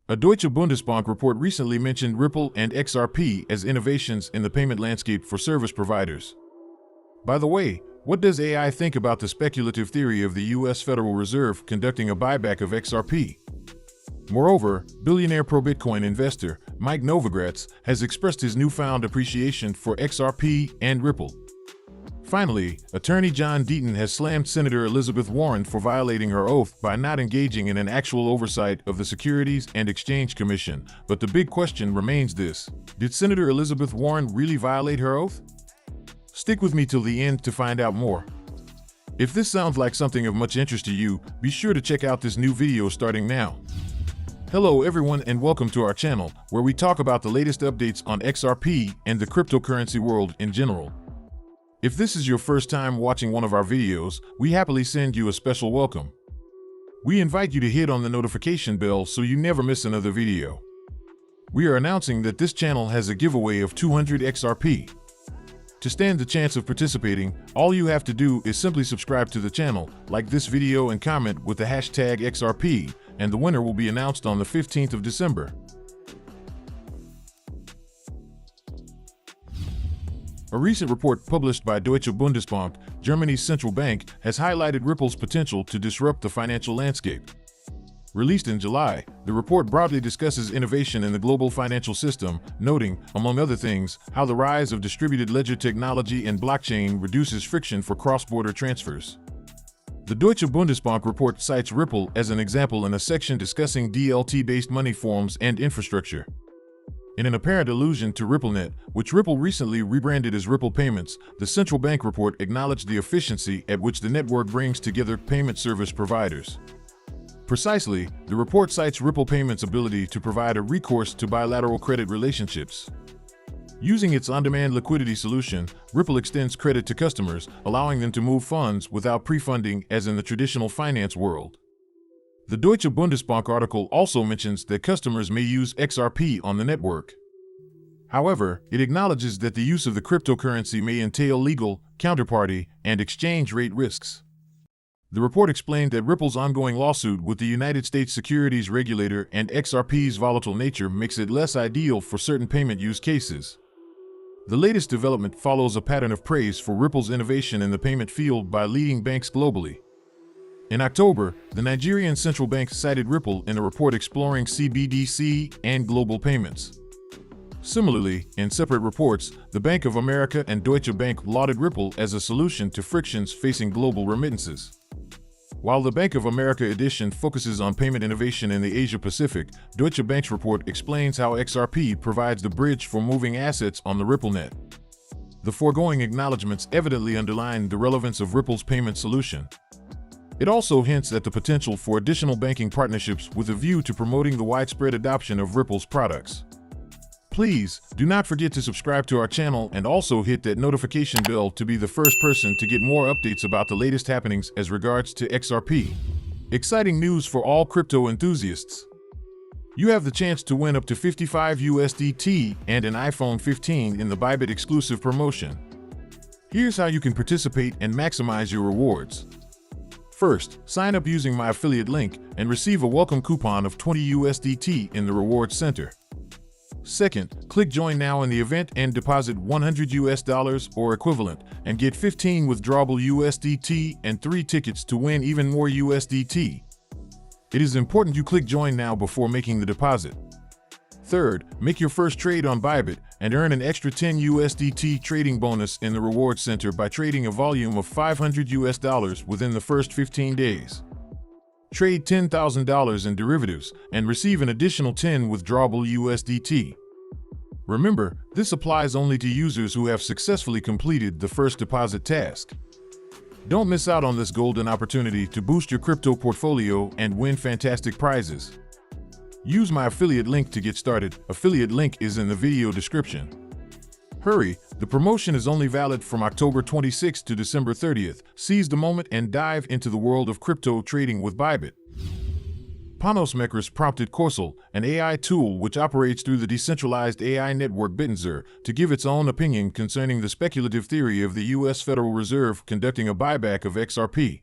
A Deutsche Bundesbank report recently mentioned Ripple and XRP as innovations in the payment landscape for service providers. By the way, what does AI think about the speculative theory of the US Federal Reserve conducting a buyback of XRP? Moreover, billionaire pro-Bitcoin investor Mike Novogratz has expressed his newfound appreciation for XRP and Ripple. Finally, attorney John Deaton has slammed Senator Elizabeth Warren for violating her oath by not engaging in an actual oversight of the Securities and Exchange Commission. But the big question remains this: did Senator Elizabeth Warren really violate her oath? Stick with me till the end to find out more. If this sounds like something of much interest to you, be sure to check out this new video starting now. Hello everyone and welcome to our channel, where we talk about the latest updates on XRP and the cryptocurrency world in general. If this is your first time watching one of our videos, we happily send you a special welcome. We invite you to hit on the notification bell so you never miss another video. We are announcing that this channel has a giveaway of 200 XRP. To stand the chance of participating, all you have to do is simply subscribe to the channel, like this video and comment with the hashtag XRP, and the winner will be announced on the 15th of December. A recent report published by Deutsche Bundesbank, Germany's central bank, has highlighted Ripple's potential to disrupt the financial landscape. Released in July, the report broadly discusses innovation in the global financial system, noting, among other things, how the rise of distributed ledger technology and blockchain reduces friction for cross-border transfers. The Deutsche Bundesbank report cites Ripple as an example in a section discussing DLT-based money forms and infrastructure. In an apparent allusion to RippleNet, which Ripple recently rebranded as Ripple Payments, the central bank report acknowledged the efficiency at which the network brings together payment service providers. Precisely, the report cites Ripple Payments' ability to provide a recourse to bilateral credit relationships. Using its on-demand liquidity solution, Ripple extends credit to customers, allowing them to move funds without pre-funding as in the traditional finance world. The Deutsche Bundesbank article also mentions that customers may use XRP on the network. However, it acknowledges that the use of the cryptocurrency may entail legal, counterparty, and exchange rate risks. The report explained that Ripple's ongoing lawsuit with the United States securities regulator and XRP's volatile nature makes it less ideal for certain payment use cases. The latest development follows a pattern of praise for Ripple's innovation in the payment field by leading banks globally. In October, the Nigerian central bank cited Ripple in a report exploring CBDC and global payments. Similarly, in separate reports, the Bank of America and Deutsche Bank lauded Ripple as a solution to frictions facing global remittances. While the Bank of America edition focuses on payment innovation in the Asia-Pacific, Deutsche Bank's report explains how XRP provides the bridge for moving assets on the RippleNet. The foregoing acknowledgments evidently underline the relevance of Ripple's payment solution. It also hints at the potential for additional banking partnerships with a view to promoting the widespread adoption of Ripple's products. Please, do not forget to subscribe to our channel and also hit that notification bell to be the first person to get more updates about the latest happenings as regards to XRP. Exciting news for all crypto enthusiasts. You have the chance to win up to 55 USDT and an iPhone 15 in the BYBIT exclusive promotion. Here's how you can participate and maximize your rewards. First, sign up using my affiliate link and receive a welcome coupon of 20 USDT in the Rewards Center. Second, click Join Now in the event and deposit $100 or equivalent and get 15 withdrawable USDT and 3 tickets to win even more USDT. It is important you click Join Now before making the deposit. Third, make your first trade on BYBIT and earn an extra 10 USDT trading bonus in the Rewards Center by trading a volume of $500 within the first 15 days. Trade $10,000 in derivatives and receive an additional 10 withdrawable USDT. Remember, this applies only to users who have successfully completed the first deposit task. Don't miss out on this golden opportunity to boost your crypto portfolio and win fantastic prizes. Use my affiliate link to get started. Affiliate link is in the video description. Hurry, the promotion is only valid from October 26th to December 30th. Seize the moment and dive into the world of crypto trading with BYBIT. Panos Mekras prompted Corcel, an AI tool which operates through the decentralized AI network Bittensor, to give its own opinion concerning the speculative theory of the US Federal Reserve conducting a buyback of XRP.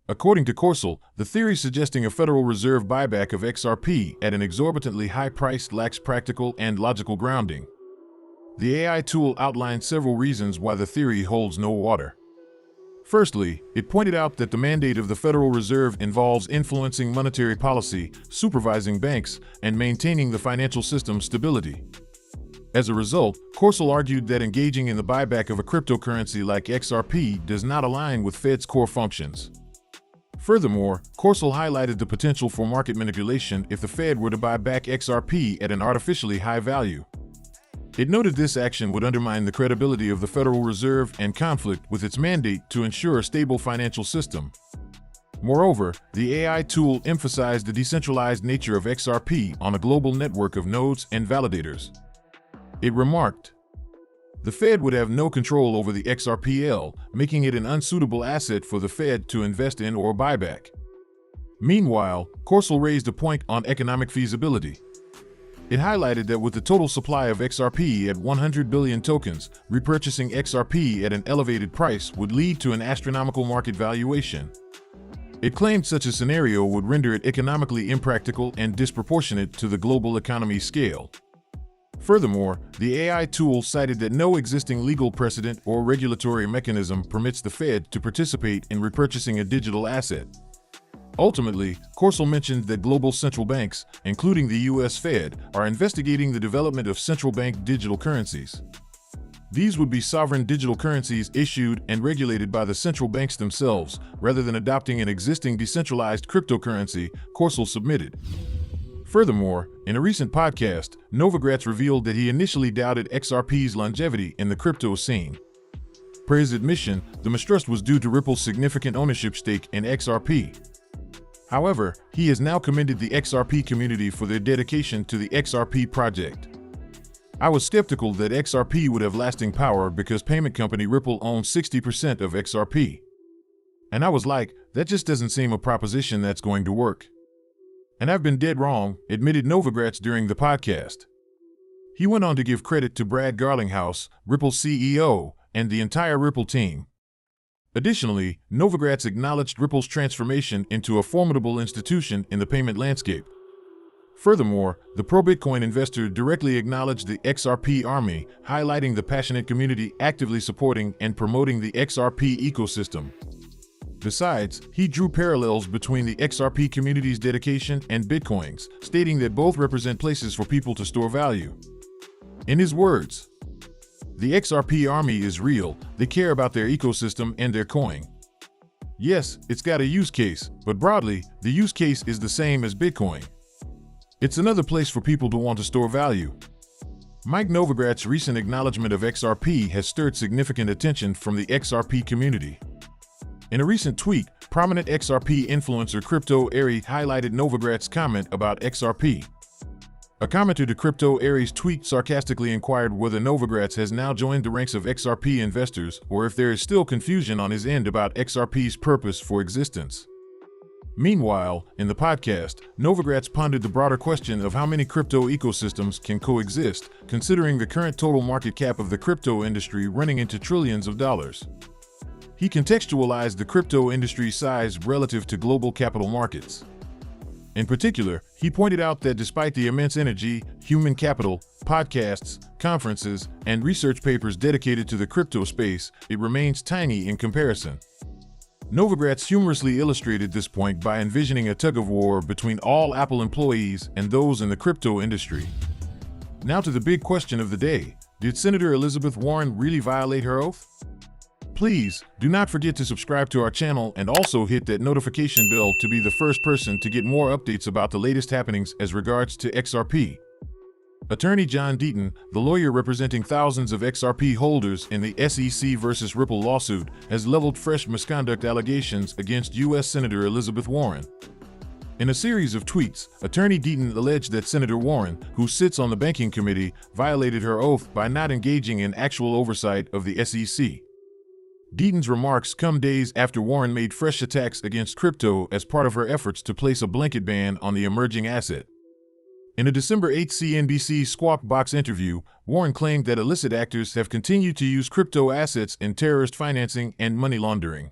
According to Corcel, the theory suggesting a Federal Reserve buyback of XRP at an exorbitantly high price lacks practical and logical grounding. The AI tool outlined several reasons why the theory holds no water. Firstly, it pointed out that the mandate of the Federal Reserve involves influencing monetary policy, supervising banks, and maintaining the financial system's stability. As a result, Corcel argued that engaging in the buyback of a cryptocurrency like XRP does not align with Fed's core functions. Furthermore, Corcel highlighted the potential for market manipulation if the Fed were to buy back XRP at an artificially high value. It noted this action would undermine the credibility of the Federal Reserve and conflict with its mandate to ensure a stable financial system. Moreover, the AI tool emphasized the decentralized nature of XRP on a global network of nodes and validators. It remarked, "The Fed would have no control over the XRPL, making it an unsuitable asset for the Fed to invest in or buy back." Meanwhile, Corcel raised a point on economic feasibility. It highlighted that with the total supply of XRP at 100 billion tokens, repurchasing XRP at an elevated price would lead to an astronomical market valuation. It claimed such a scenario would render it economically impractical and disproportionate to the global economy's scale. Furthermore, the AI tool cited that no existing legal precedent or regulatory mechanism permits the Fed to participate in repurchasing a digital asset. Ultimately, Corcel mentioned that global central banks, including the U.S. Fed, are investigating the development of central bank digital currencies. These would be sovereign digital currencies issued and regulated by the central banks themselves, rather than adopting an existing decentralized cryptocurrency, Corcel submitted. Furthermore, in a recent podcast, Novogratz revealed that he initially doubted XRP's longevity in the crypto scene. Per his admission, the mistrust was due to Ripple's significant ownership stake in XRP. However, he has now commended the XRP community for their dedication to the XRP project. "I was skeptical that XRP would have lasting power because payment company Ripple owns 60% of XRP. And I was like, that just doesn't seem a proposition that's going to work. And I've been dead wrong," admitted Novogratz during the podcast. He went on to give credit to Brad Garlinghouse, Ripple's CEO, and the entire Ripple team. Additionally, Novogratz acknowledged Ripple's transformation into a formidable institution in the payment landscape. Furthermore, the pro-Bitcoin investor directly acknowledged the XRP army, highlighting the passionate community actively supporting and promoting the XRP ecosystem. Besides, he drew parallels between the XRP community's dedication and Bitcoin's, stating that both represent places for people to store value. In his words, "The XRP army is real, they care about their ecosystem and their coin. Yes, it's got a use case, but broadly, the use case is the same as Bitcoin. It's another place for people to want to store value." Mike Novogratz's recent acknowledgement of XRP has stirred significant attention from the XRP community. In a recent tweet, prominent XRP influencer Crypto Airy highlighted Novogratz's comment about XRP. A commenter to Crypto Airy's tweet sarcastically inquired whether Novogratz has now joined the ranks of XRP investors or if there is still confusion on his end about XRP's purpose for existence. Meanwhile, in the podcast, Novogratz pondered the broader question of how many crypto ecosystems can coexist, considering the current total market cap of the crypto industry running into trillions of dollars. He contextualized the crypto industry's size relative to global capital markets. In particular, he pointed out that despite the immense energy, human capital, podcasts, conferences, and research papers dedicated to the crypto space, it remains tiny in comparison. Novogratz humorously illustrated this point by envisioning a tug-of-war between all Apple employees and those in the crypto industry. Now to the big question of the day: did Senator Elizabeth Warren really violate her oath? Please, do not forget to subscribe to our channel and also hit that notification bell to be the first person to get more updates about the latest happenings as regards to XRP. Attorney John Deaton, the lawyer representing thousands of XRP holders in the SEC versus Ripple lawsuit, has leveled fresh misconduct allegations against U.S. Senator Elizabeth Warren. In a series of tweets, Attorney Deaton alleged that Senator Warren, who sits on the banking committee, violated her oath by not engaging in actual oversight of the SEC. Deaton's remarks come days after Warren made fresh attacks against crypto as part of her efforts to place a blanket ban on the emerging asset. In a December 8 CNBC Squawk Box interview, Warren claimed that illicit actors have continued to use crypto assets in terrorist financing and money laundering.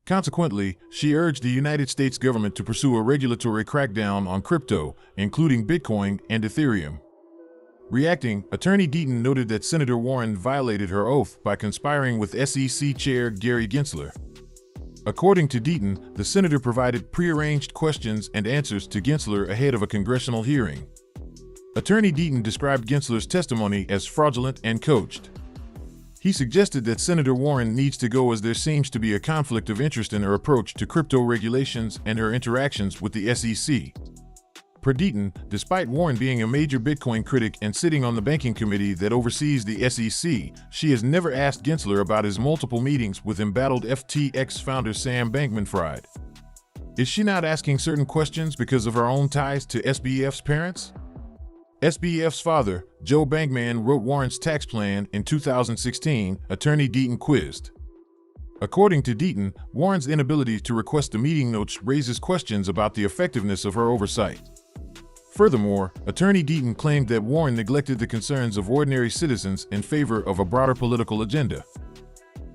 Consequently, she urged the United States government to pursue a regulatory crackdown on crypto, including Bitcoin and Ethereum. Reacting, Attorney Deaton noted that Senator Warren violated her oath by conspiring with SEC Chair Gary Gensler. According to Deaton, the senator provided prearranged questions and answers to Gensler ahead of a congressional hearing. Attorney Deaton described Gensler's testimony as fraudulent and coached. He suggested that Senator Warren needs to go as there seems to be a conflict of interest in her approach to crypto regulations and her interactions with the SEC. Per Deaton, despite Warren being a major Bitcoin critic and sitting on the banking committee that oversees the SEC, she has never asked Gensler about his multiple meetings with embattled FTX founder Sam Bankman-Fried. Is she not asking certain questions because of her own ties to SBF's parents? SBF's father, Joe Bankman, wrote Warren's tax plan in 2016, Attorney Deaton quizzed. According to Deaton, Warren's inability to request the meeting notes raises questions about the effectiveness of her oversight. Furthermore, Attorney Deaton claimed that Warren neglected the concerns of ordinary citizens in favor of a broader political agenda.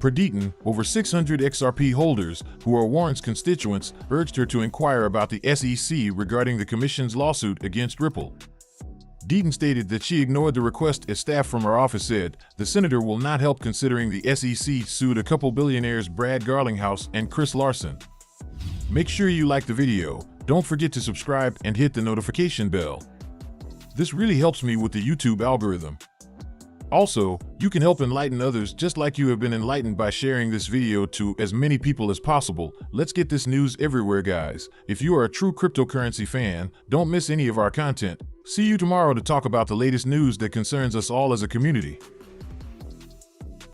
Per Deaton, over 600 XRP holders, who are Warren's constituents, urged her to inquire about the SEC regarding the Commission's lawsuit against Ripple. Deaton stated that she ignored the request as staff from her office said, the senator will not help considering the SEC sued a couple billionaires Brad Garlinghouse and Chris Larson. Make sure you like the video, don't forget to subscribe and hit the notification bell. This really helps me with the YouTube algorithm. Also, you can help enlighten others just like you have been enlightened by sharing this video to as many people as possible. Let's get this news everywhere, guys. If you are a true cryptocurrency fan, don't miss any of our content. See you tomorrow to talk about the latest news that concerns us all as a community.